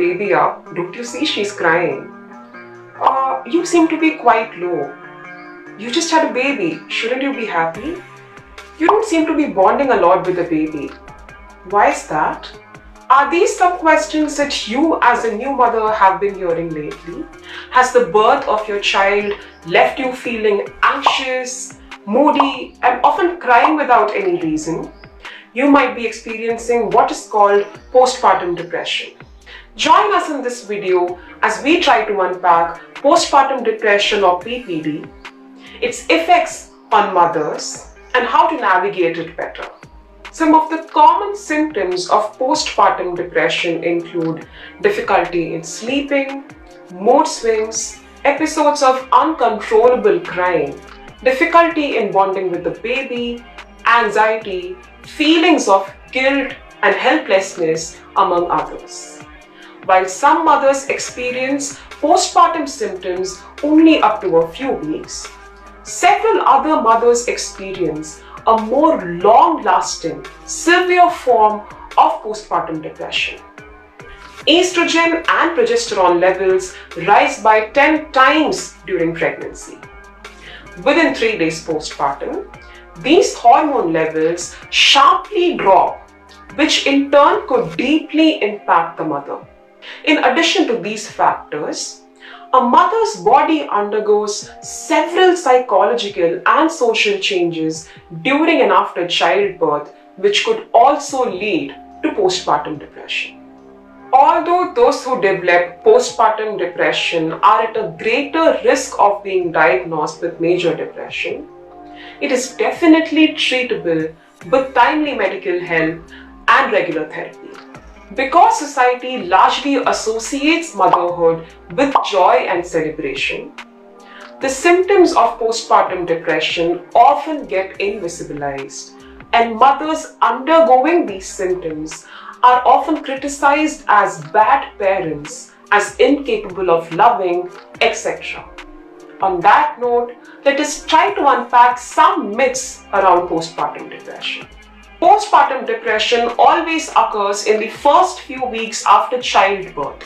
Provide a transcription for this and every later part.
baby up. Don't you see she's crying? You seem to be quite low. You just had a baby. Shouldn't you be happy? You don't seem to be bonding a lot with the baby. Why is that? Are these some questions that you as a new mother have been hearing lately? Has the birth of your child left you feeling anxious, moody, and often crying without any reason? You might be experiencing what is called postpartum depression. Join us in this video as we try to unpack postpartum depression or PPD, its effects on mothers, and how to navigate it better. Some of the common symptoms of postpartum depression include difficulty in sleeping, mood swings, episodes of uncontrollable crying, difficulty in bonding with the baby, anxiety, feelings of guilt and helplessness, among others. While some mothers experience postpartum symptoms only up to a few weeks, several other mothers experience a more long-lasting, severe form of postpartum depression. Estrogen and progesterone levels rise by 10 times during pregnancy. Within 3 days postpartum, these hormone levels sharply drop, which in turn could deeply impact the mother. In addition to these factors, a mother's body undergoes several psychological and social changes during and after childbirth, which could also lead to postpartum depression. Although those who develop postpartum depression are at a greater risk of being diagnosed with major depression, it is definitely treatable with timely medical help and regular therapy. Because society largely associates motherhood with joy and celebration, the symptoms of postpartum depression often get invisibilized, and mothers undergoing these symptoms are often criticized as bad parents, as incapable of loving, etc. On that note, let us try to unpack some myths around postpartum depression. Postpartum depression always occurs in the first few weeks after childbirth.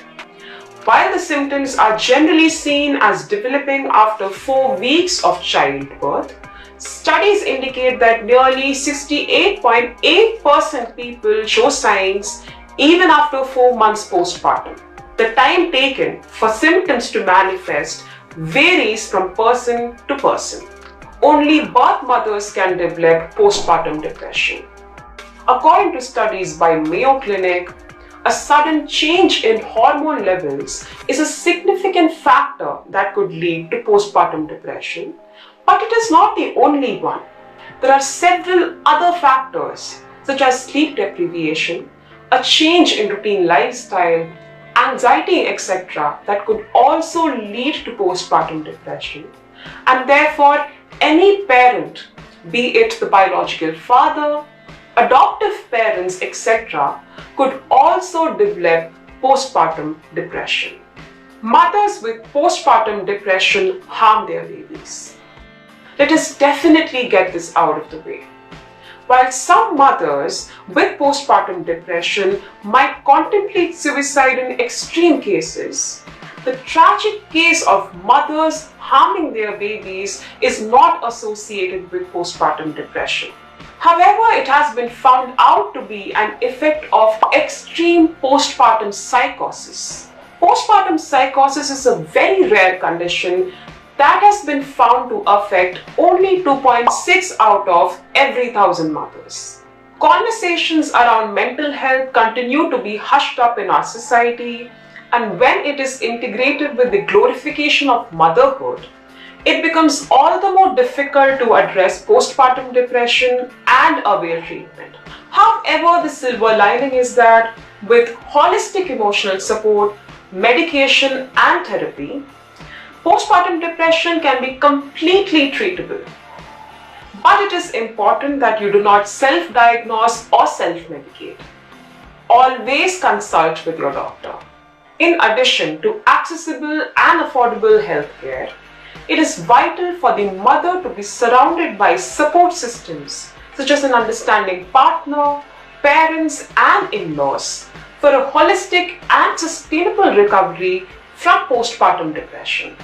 While the symptoms are generally seen as developing after 4 weeks of childbirth, studies indicate that nearly 68.8% people show signs even after 4 months postpartum. The time taken for symptoms to manifest varies from person to person. Only birth mothers can develop postpartum depression. According to studies by Mayo Clinic, a sudden change in hormone levels is a significant factor that could lead to postpartum depression, but it is not the only one. There are several other factors such as sleep deprivation, a change in routine lifestyle, anxiety, etc. that could also lead to postpartum depression, and therefore any parent, be it the biological father, adoptive parents, etc., could also develop postpartum depression. Mothers with postpartum depression harm their babies. Let us definitely get this out of the way. While some mothers with postpartum depression might contemplate suicide in extreme cases, the tragic case of mothers harming their babies is not associated with postpartum depression. However, it has been found out to be an effect of extreme postpartum psychosis. Postpartum psychosis is a very rare condition that has been found to affect only 2.6 out of every 1,000 mothers. Conversations around mental health continue to be hushed up in our society, and when it is integrated with the glorification of motherhood, it becomes all the more difficult to address postpartum depression and avail treatment. However, the silver lining is that with holistic emotional support, medication and therapy, postpartum depression can be completely treatable. But it is important that you do not self-diagnose or self-medicate. Always consult with your doctor. In addition to accessible and affordable healthcare, it is vital for the mother to be surrounded by support systems such as an understanding partner, parents and in-laws for a holistic and sustainable recovery from postpartum depression.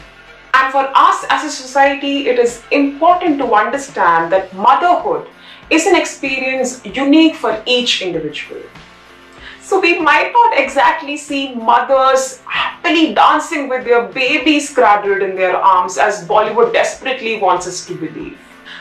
And for us as a society, it is important to understand that motherhood is an experience unique for each individual. So we might not exactly see mothers happily dancing with their babies cradled in their arms as Bollywood desperately wants us to believe.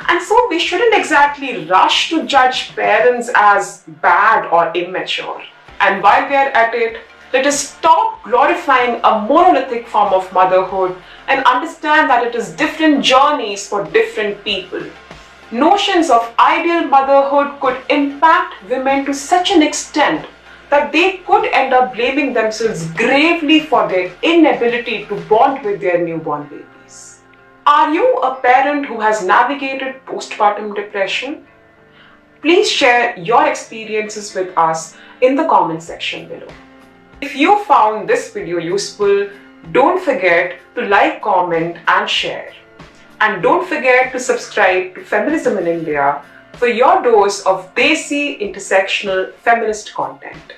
And so we shouldn't exactly rush to judge parents as bad or immature. And while we are at it, let us stop glorifying a monolithic form of motherhood and understand that it is different journeys for different people. Notions of ideal motherhood could impact women to such an extent that they could end up blaming themselves gravely for their inability to bond with their newborn babies. Are you a parent who has navigated postpartum depression? Please share your experiences with us in the comment section below. If you found this video useful, don't forget to like, comment and share. And don't forget to subscribe to Feminism in India for your dose of desi intersectional feminist content.